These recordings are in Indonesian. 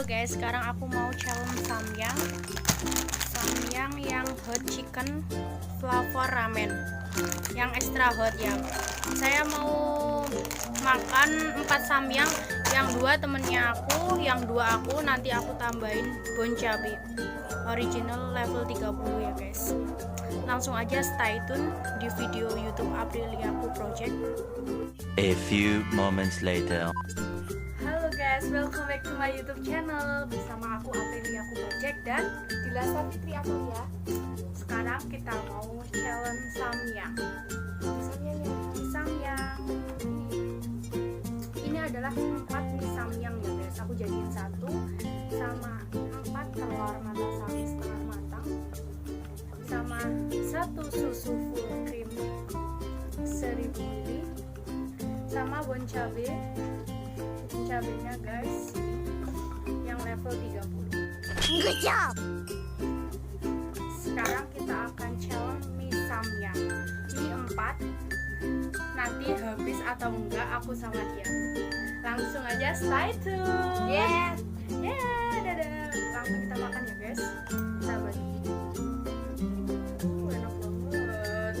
Halo guys, sekarang aku mau challenge samyang yang hot chicken flavor ramen, yang extra hot ya. Saya mau makan 4 samyang, yang 2 temennya aku, yang 2 aku, nanti aku tambahin bon cabe original level 30 ya guys. Langsung aja stay tune di video YouTube Apriliaku Project. A few moments later. Halo guys, welcome back to my YouTube channel bersama aku Apriliaku Project dan Dilasa Fitri Aprilia. sekarang kita mau challenge samyang. Samyang. Ini adalah 4 mie samyang ya guys. Aku jadiin 1 sama 4 telur mata sapi setengah matang sama 1 susu full cream 1000 ml sama bon cabe. Cabenya guys yang level 30. Good job. Sekarang kita akan challenge mie samyang. Ini 4. Nanti habis atau enggak aku sama dia. Langsung aja stay tune. Yes. Dadah. Langsung kita makan ya guys. Kita bagi. Enak banget.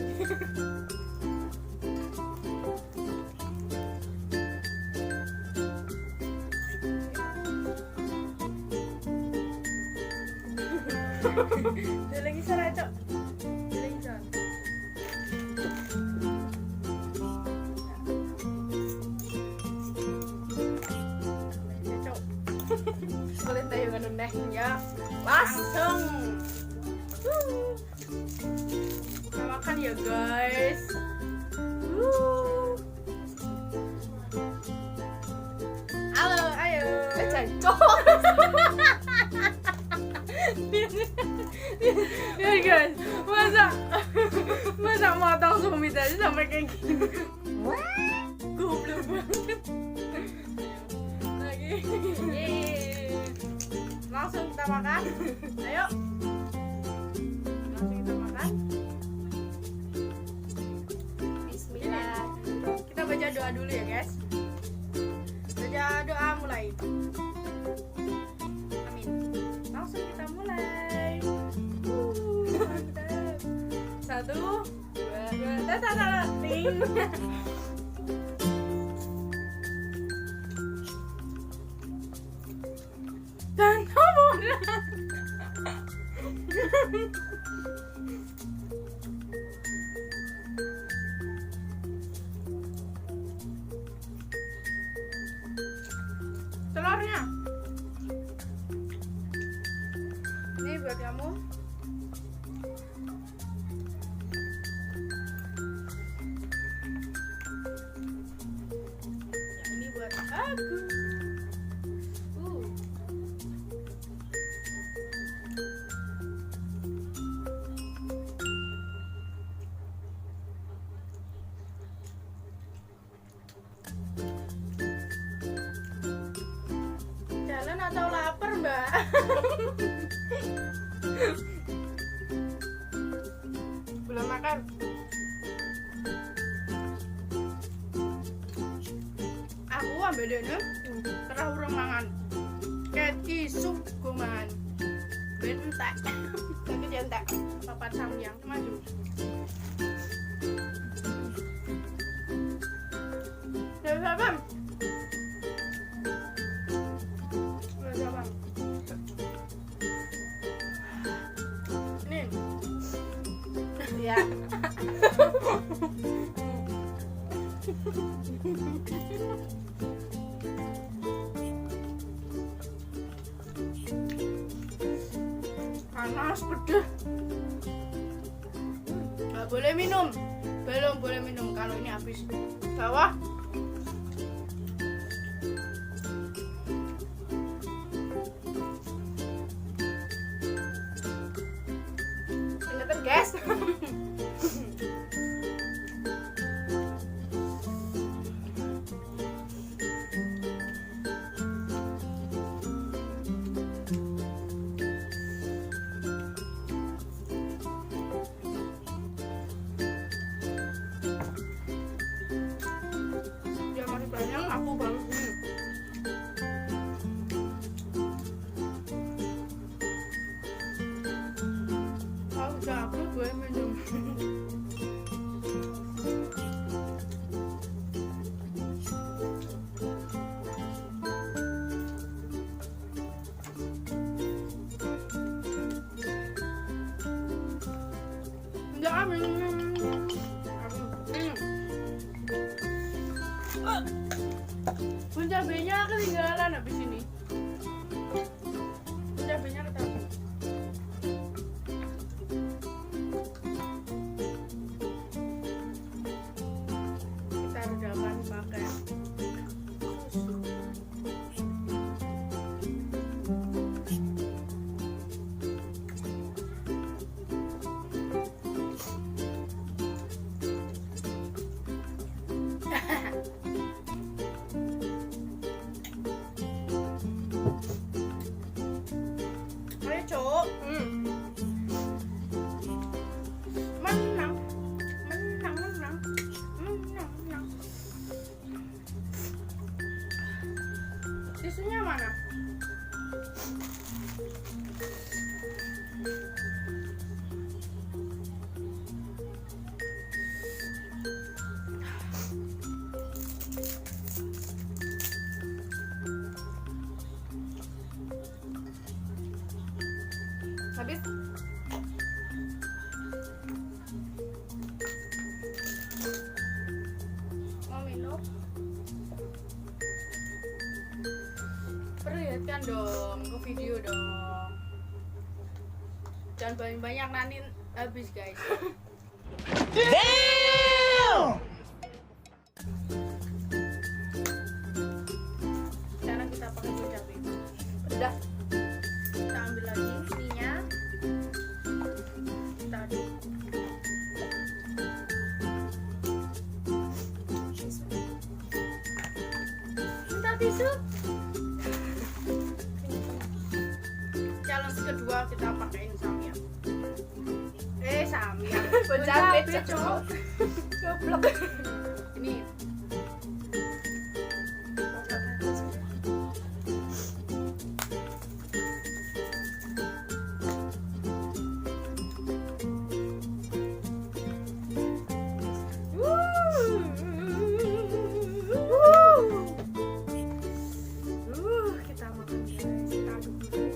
Dia lagi sana cok. Dia lagi sana. Cok. Boleh tayo ganun deh ya. Langsung. Kita makan ya guys. Halo, ayo. Cok. Ya guys, masa motong sumit aja sampai kayak gini. Goblok banget. Lagi. Yeay. Langsung kita makan. Ayo. Langsung kita makan. Bismillah. Kita baca doa dulu ya guys. Baca doa mulai. Amin. Langsung kita mulai. Mantap. 1, 2, 3. Ting. Dan telurnya ini buat kamu. Yang ini buat aku. Jalan atau lapar mbak? Belum makan. Aku ambil dene terah urung mangan. Kayak kisuk gue mangan. Ben entek. Tapi dia entek. Papat samyang maju. Ya sabar. Nih. Ya. Panas pedes. Nggak boleh minum. Belum boleh minum kalau ini habis. Bawah. Ingetin guys. Dia masih banyak, aku baru Bun cabenya ketinggalan habis ini. Bun cabenya ketahuan. Kita redakan pakai susu. Ayo cok. Menang. Tisunya mana? Habis. Mau minum? Perlihatkan dong ke video dong. Jangan banyak-banyak nanti habis guys. Sekarang kita pakai cabai. Udah. Kita ambil lagi minyak. Kita aduk. Minta tisu. Challenge kedua kita pakein samyang. Samyang. Bun cabe, Cabe, Cok. Goblok. Ini. Kita makan guys. Kita aduk dulu.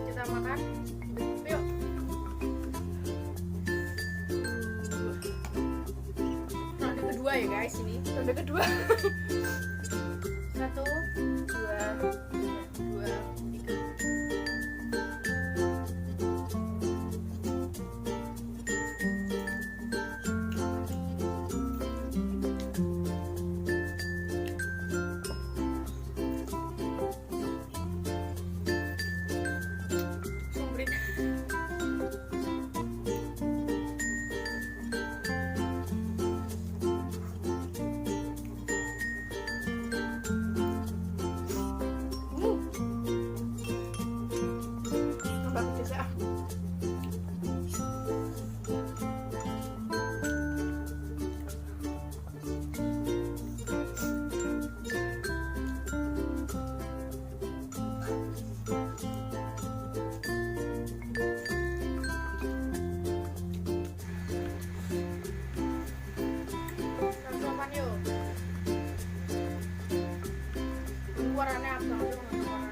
Kita makan. Yuk. Ronde kedua ya guys ini. Ronde kedua. 1, 2, 3. Sumprit. Tambah pedes ya. Sop-sopan yuk. Warnanya abang tuh warnanya.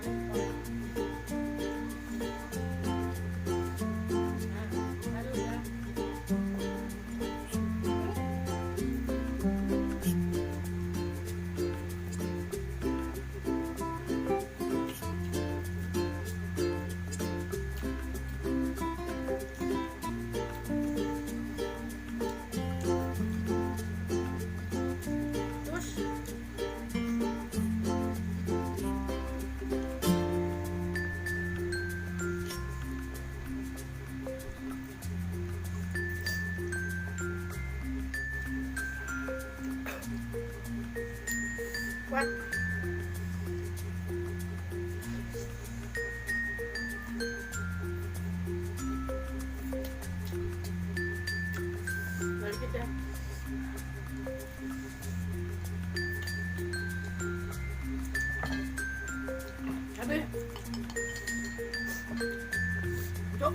Terus kuat. Balik kita. Habis. Cok.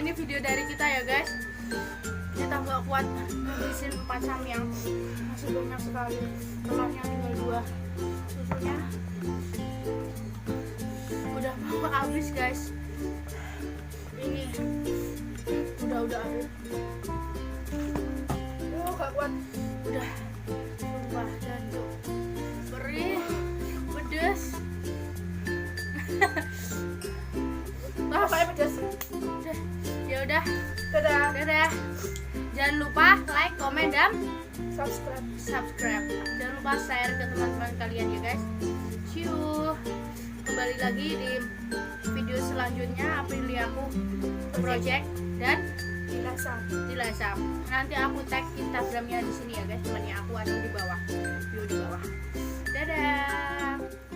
sini video dari kita ya guys. Kita nggak kuat ngabisin 4 samyang, masih banyak sekali. Telurnya tinggal 2, susunya udah mau habis guys. Ini udah habis. Gak kuat. Udah sumpah janjuk, perih, pedes. Kayak pedas. Ya udah, Dadah. dadah. Jangan lupa like, komen, dan Subscribe. Jangan lupa share ke teman-teman kalian ya guys. See you. Kembali lagi di video selanjutnya Aprilia aku project dan dilasap. Nanti aku tag Instagramnya di sini ya guys, temannya aku atau di bawah. Video di bawah. Dadah.